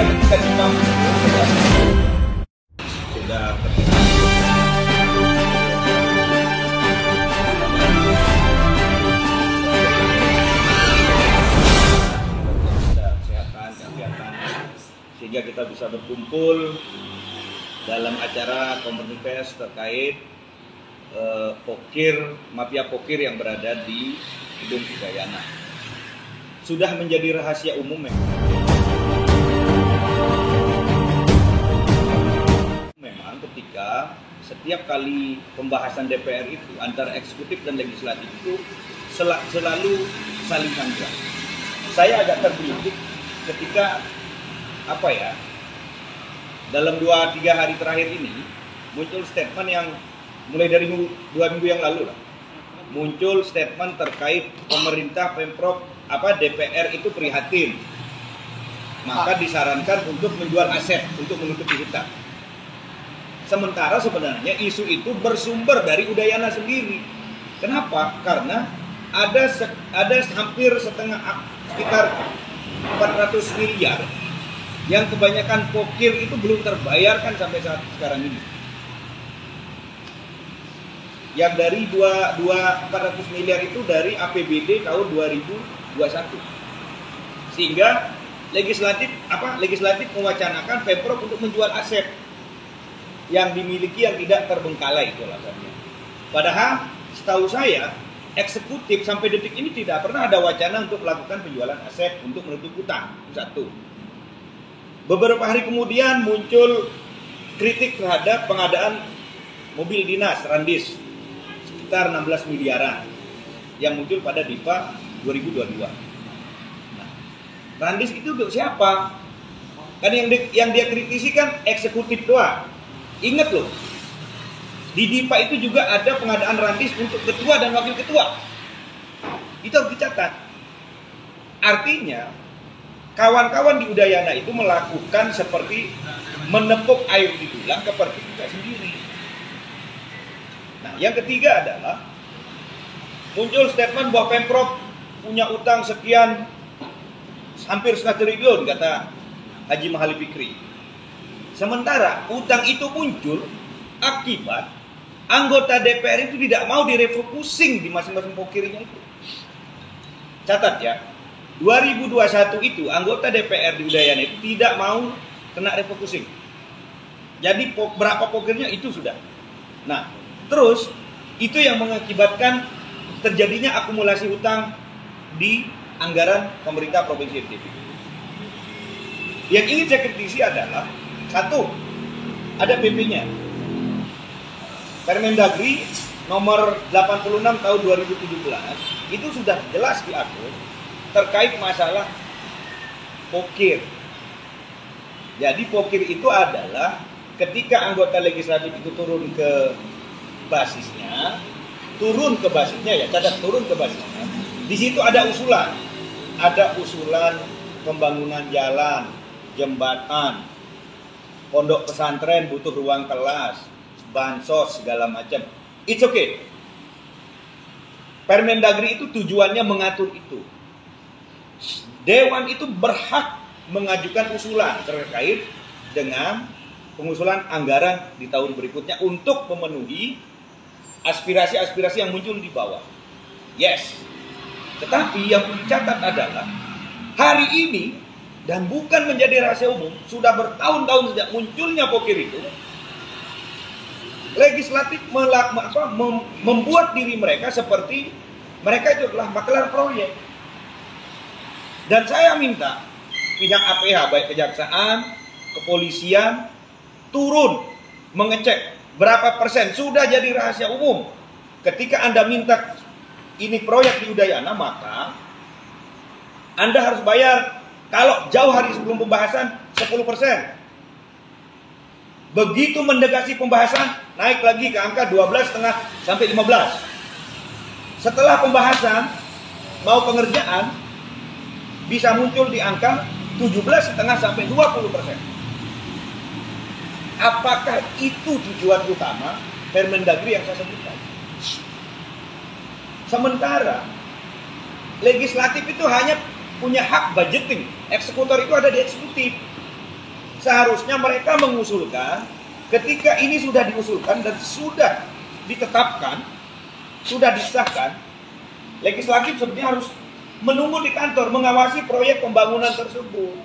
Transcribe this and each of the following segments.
ya ketika Jepang sudah kesehatan, sehingga kita bisa berkumpul dalam acara konferensi pers terkait mafia pokir yang berada di Gedung Udayana. Sudah menjadi rahasia umum memang ketika setiap kali pembahasan DPR itu antara eksekutif dan legislatif itu selalu saling sandra. Saya agak tergelitik ketika dalam 2-3 hari terakhir ini muncul statement yang mulai dari 2 minggu yang lalu muncul statement terkait pemerintah Pemprov DPR itu prihatin, maka disarankan untuk menjual aset untuk menutupi hutang. Sementara sebenarnya isu itu bersumber dari Udayana sendiri. Kenapa? Karena ada hampir sekitar 400 miliar yang kebanyakan pokir itu belum terbayarkan sampai saat sekarang ini. Yang dari 400 miliar itu dari APBD tahun 2021. Sehingga legislatif mewacanakan Pemprov untuk menjual aset yang dimiliki yang tidak terbengkalai, itu alasannya. Padahal setahu saya eksekutif sampai detik ini tidak pernah ada wacana untuk melakukan penjualan aset untuk menutup hutang. Satu. Beberapa hari kemudian muncul kritik terhadap pengadaan mobil dinas Randis sekitar 16 miliaran yang muncul pada DIPA 2022. Nah, Randis itu untuk siapa? Kan yang dia kritisi kan eksekutif doang. Ingat loh, di DIPA itu juga ada pengadaan Randis untuk ketua dan wakil ketua. Itu harus dicatat. Artinya kawan-kawan di Udayana itu melakukan seperti menepuk air di tulang kepada kita sendiri. Nah, yang ketiga adalah muncul statement bahwa Pemprov punya utang sekian, hampir 1,5 triliun kata Haji Mahali Fikri. Sementara utang itu muncul akibat anggota DPR itu tidak mau direfocusing di masing-masing pokirnya itu. Catat ya, 2021 itu anggota DPR di Udayana itu tidak mau kena refocusing. Jadi berapa pokirnya itu sudah. Nah, terus itu yang mengakibatkan terjadinya akumulasi hutang di anggaran pemerintah Provinsi NTB. Yang ingin saya kritisi adalah satu, ada PP-nya. Permendagri nomor 86 tahun 2017 itu sudah jelas diatur terkait masalah pokir. Jadi pokir itu adalah ketika anggota legislatif itu turun ke basisnya, di situ ada usulan pembangunan jalan, jembatan, pondok pesantren butuh ruang kelas, bansos segala macam. It's okay. Permendagri itu tujuannya mengatur itu. Dewan itu berhak mengajukan usulan terkait dengan pengusulan anggaran di tahun berikutnya untuk memenuhi aspirasi-aspirasi yang muncul di bawah. Yes. Tetapi yang perlu dicatat adalah hari ini dan bukan menjadi rahasia umum, sudah bertahun-tahun sejak munculnya pokir itu, legislatif membuat diri mereka seperti mereka itu adalah makelar proyek. Dan saya minta pihak APH, baik kejaksaan, kepolisian, turun mengecek berapa persen sudah jadi rahasia umum. Ketika Anda minta ini proyek di Udayana, maka Anda harus bayar kalau jauh hari sebelum pembahasan 10%. Begitu mendekati pembahasan, naik lagi ke angka 12,5 sampai 15. Setelah pembahasan, mau pengerjaan, bisa muncul di angka 17,5 sampai 20%. Apakah itu tujuan utama Permendagri yang saya sebutkan? Sementara legislatif itu hanya punya hak budgeting, eksekutor itu ada di eksekutif. Seharusnya mereka mengusulkan, ketika ini sudah diusulkan dan sudah ditetapkan, sudah disahkan, legislatif sebenarnya harus menunggu di kantor, mengawasi proyek pembangunan tersebut.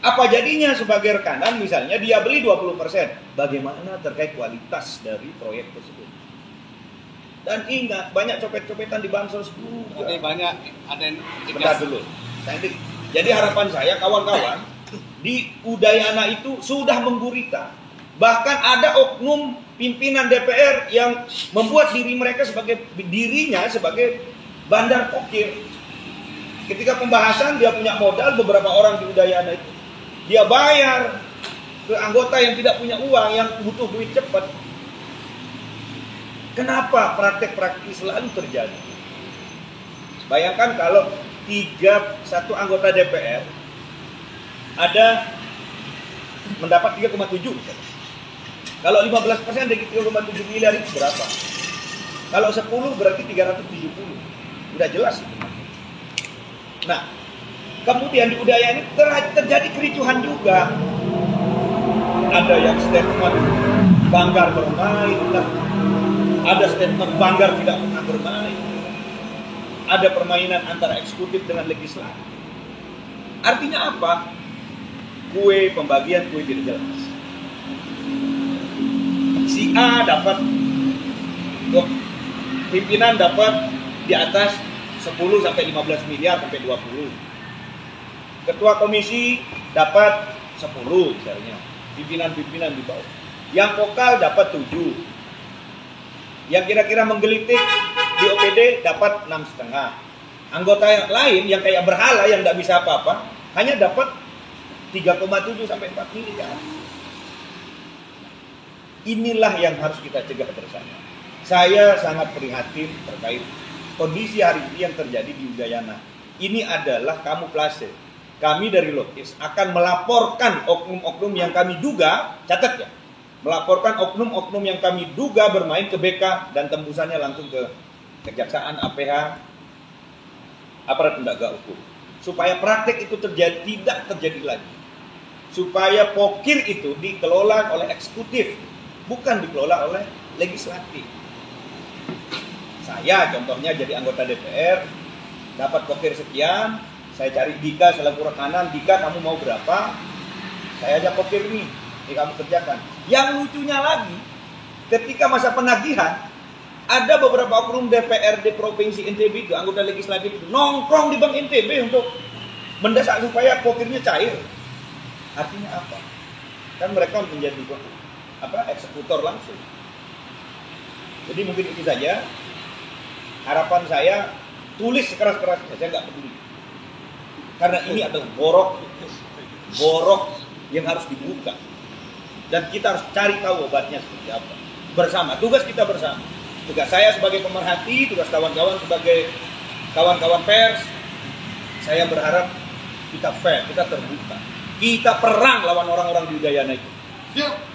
Apa jadinya sebagai rekanan, misalnya dia beli 20%, bagaimana terkait kualitas dari proyek tersebut. Dan ingat, banyak copet-copetan di bansos juga. Banyak, ada yang Bentar dulu. Jadi harapan saya, kawan-kawan, di Udayana itu sudah menggurita. Bahkan ada oknum pimpinan DPR yang membuat dirinya sebagai bandar pokir. Ketika pembahasan dia punya modal beberapa orang di Udayana itu, dia bayar ke anggota yang tidak punya uang, yang butuh duit cepat. Kenapa praktek-praktek selalu terjadi? Bayangkan kalau satu anggota DPR ada mendapat 3,7. Kalau 15% dari 3,7 miliar itu berapa? Kalau 10 berarti 370. Udah jelas itu. Nah, kemudian di Udayana ini terjadi kericuhan juga. Ada yang statement Banggar bermain, ada statement Banggar tidak pernah bermain. Ada permainan antara eksekutif dengan legislatif. Artinya apa? Pembagian kue tidak jelas. Si A dapat, pimpinan dapat di atas 10 sampai 15 miliar sampai 20. Ketua komisi dapat 10 misalnya. Pimpinan-pimpinan di bawah. Yang vokal dapat 7. Yang kira-kira menggelitik di OPD dapat 6,5. Anggota yang lain yang kayak berhala yang tidak bisa apa-apa hanya dapat 3,7 sampai 4 miliar. Inilah yang harus kita cegah bersama. Saya sangat prihatin terkait kondisi hari ini yang terjadi di Udayana. Ini adalah kamuflase. Kami dari Lokis akan melaporkan oknum-oknum yang kami duga, catat ya, melaporkan oknum-oknum yang kami duga bermain ke BK dan tembusannya langsung ke Kejaksaan, APH, aparat penegak hukum. Supaya praktek itu tidak terjadi lagi. Supaya pokir itu dikelola oleh eksekutif, bukan dikelola oleh legislatif. Saya contohnya jadi anggota DPR, dapat pokir sekian, saya cari Dika selaku rekanan, Dika kamu mau berapa? Saya ajak pokir ini kamu kerjakan. Yang lucunya lagi, ketika masa penagihan, ada beberapa oknum DPRD Provinsi NTB itu, anggota legislatif itu, nongkrong di Bank NTB untuk mendesak supaya pokirnya cair. Artinya apa? Kan mereka menjadi eksekutor langsung. Jadi mungkin itu saja. Harapan saya, tulis sekeras-kerasnya, saya nggak peduli. Karena ini adalah borok yang harus dibuka. Dan kita harus cari tahu obatnya seperti apa. Bersama, tugas kita bersama. Tugas saya sebagai pemerhati, tugas kawan-kawan sebagai kawan-kawan pers. Saya berharap kita fair, kita terbuka. Kita perang lawan orang-orang di Udayana itu. Siap.